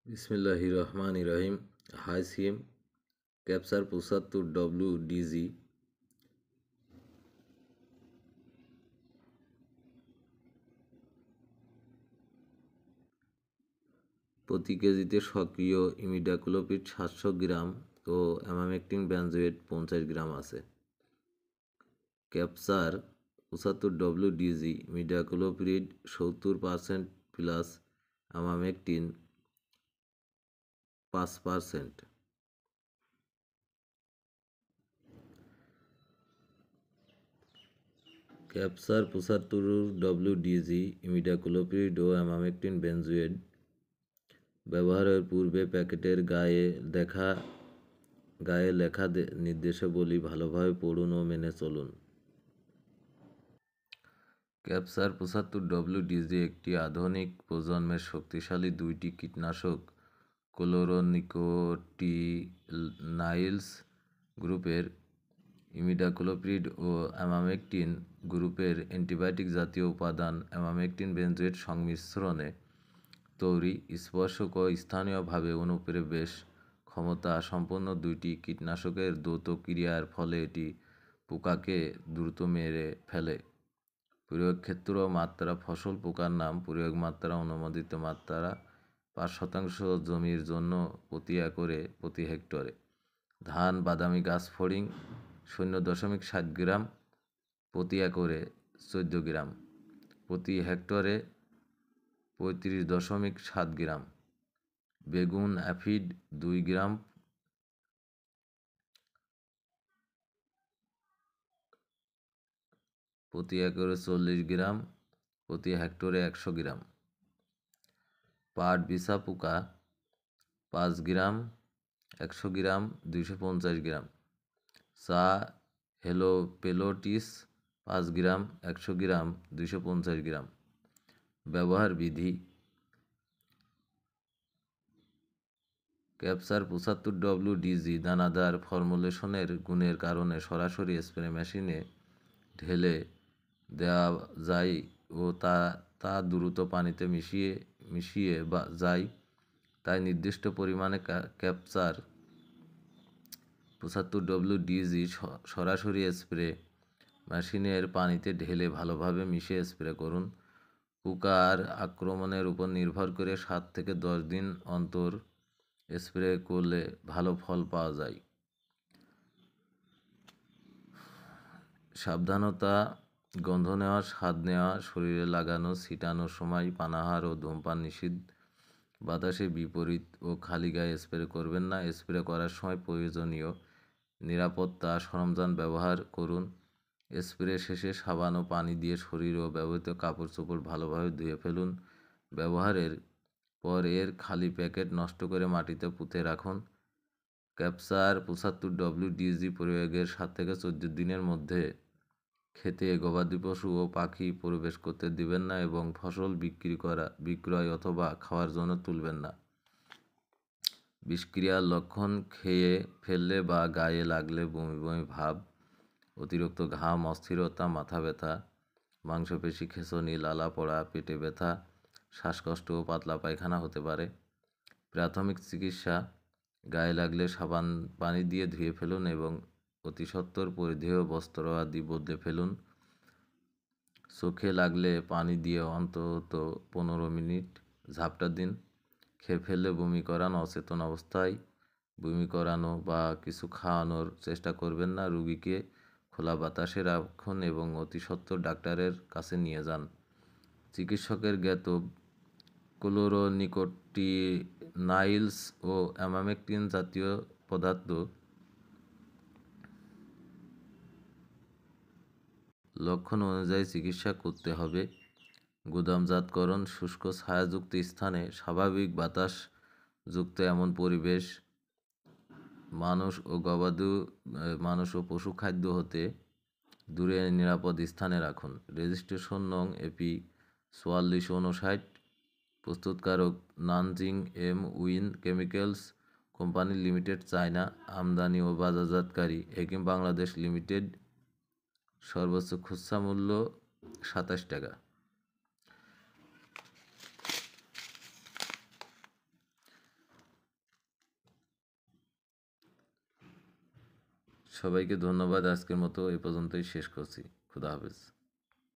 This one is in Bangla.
বিসমিল্লাহির রহমানির রহিম। হাই সিএম, ক্যাপসার 75WDG প্রতি কেজিতে সক্রিয় ইমিডাক্লোপিড 700 গ্রাম ও অ্যামামেকটিন বেনজোয়েট 50 গ্রাম আছে। Capsar 75WDG imidacloprid 70% plus emamectin 5%। Capsar 75WDG imidacloprid ও অ্যামামেকটিন বেনজোয়েট ব্যবহারের পূর্বে প্যাকেটের গায়ে লেখা নির্দেশাবলী ভালোভাবে পড়ুন ও মেনে চলুন। ক্যাপসার 75WDG একটি আধুনিক প্রজন্মের শক্তিশালী দুইটি কীটনাশক ক্লোরোনিকোটিনাইলস গ্রুপের ইমিডাক্লোপিড ও অ্যামামেকটিন গ্রুপের অ্যান্টিবায়োটিক জাতীয় উপাদান অ্যামামেকটিন বেনজোয়েট সংমিশ্রণে তৈরি স্পর্শক ও স্থানীয়ভাবে অনুপ্রবেশ ক্ষমতা সম্পন্ন দুইটি কীটনাশকের দ্বৈত ক্রিয়ার ফলে এটি পোকাকে দ্রুত মেরে ফেলে। প্রয়োগ ক্ষেত্র ও মাত্রা: ফসল পোকার নাম, প্রয়োগ মাত্রা: অনুমোদিত মাত্রা 5% জমির জন্য প্রতি একরে প্রতি হেক্টরে। ধান বাদামি গাছ ফড়িং 0.7 গ্রাম প্রতি একরে 14 গ্রাম প্রতি হেক্টরে 35.7 গ্রাম। বেগুন অ্যাফিড 2 গ্রাম প্রতি একরে 40 গ্রাম প্রতি হেক্টরে 100 গ্রাম। পাট বিছা পোকা 5 গ্রাম 100 গ্রাম 250 গ্রাম। চা হেলোপেলোটিস 5 গ্রাম 100 গ্রাম 250 গ্রাম। ব্যবহার বিধি: ক্যাপসার 75WDG দানাদার ফর্মুলেশনের গুণের কারণে সরাসরি স্প্রে মেশিনে ঢেলে দেওয়া যায় ও তা দ্রুত পানিতে মিশিয়ে যায়, তাই নির্দিষ্ট পরিমাণে ক্যাপসার 75WDG সরাসরি স্প্রে মেশিনের পানিতে ঢেলে ভালোভাবে মিশিয়ে স্প্রে করুন। পোকার আক্রমণের উপর নির্ভর করে 7 থেকে 10 দিন অন্তর স্প্রে করলে ভালো ফল পাওয়া যায়। সাবধানতা: গন্ধ নেওয়া, স্বাদ নেওয়া, শরীরে লাগানো, ছিটানোর সময় পানাহার ও ধূমপান নিষিদ্ধ। বাতাসে বিপরীত ও খালি গায়ে স্প্রে করবেন না। স্প্রে করার সময় প্রয়োজনীয় নিরাপত্তা সরঞ্জাম ব্যবহার করুন। স্প্রে শেষে সাবান ও পানি দিয়ে শরীর ও ব্যবহৃত কাপড় চোপড় ভালোভাবে ধুয়ে ফেলুন। ব্যবহারের পর এর খালি প্যাকেট নষ্ট করে মাটিতে পুঁতে রাখুন। ক্যাপসার 75WDG প্রয়োগের 7 থেকে 14 দিনের মধ্যে খেতে গবাদি পশু ও পাখি প্রবেশ করতে দিবেন না এবং ফসল বিক্রয় অথবা খাওয়ার জন্য তুলবেন না। বিষক্রিয়ার লক্ষণ: খেয়ে ফেললে বা গায়ে লাগলে বমি বমি ভাব, অতিরিক্ত ঘাম, অস্থিরতা, মাথা ব্যথা, মাংসপেশি খেঁচনি, লালা পড়া, পেটে ব্যথা, শ্বাসকষ্ট ও পাতলা পায়খানা হতে পারে। প্রাথমিক চিকিৎসা: গায়ে লাগলে সাবান পানি দিয়ে ধুয়ে ফেলুন এবং অতি সত্বর পরিধেয় বস্ত্র আদি বদলে ফেলুন। চোখে লাগলে পানি দিয়ে অন্তত 15 মিনিট ঝাপটা দিন। খেয়ে ফেললে বমি করানো, অচেতন অবস্থায় বমি করানো বা কিছু খাওয়ানোর চেষ্টা করবেন না। রোগীকে খোলা বাতাসে রাখুন এবং অতি সত্বর ডাক্তারের কাছে নিয়ে যান। চিকিৎসকের জ্ঞাত ক্লোরোনিকোটিনাইলস ও অ্যামামেকটিন জাতীয় পদার্থ লক্ষণ অনুযায়ী চিকিৎসা করতে হবে। গুদামজাতকরণ: শুষ্ক ছায়াযুক্ত স্থানে, স্বাভাবিক বাতাসযুক্ত এমন পরিবেশ, মানুষ ও পশু খাদ্য হতে দূরে নিরাপদ স্থানে রাখুন। রেজিস্ট্রেশন নং এপি 4459। প্রস্তুতকারক Nanjing win chemicals company limited, China. আমদানি ও বাজারজাতকারী হেকিম বাংলাদেশ লিমিটেড। সর্বোচ্চ খুচরা মূল্য 27 টাকা। সবাইকে ধন্যবাদ। আজকের মতো এ পর্যন্তই শেষ করছি। খুদা হাফেজ।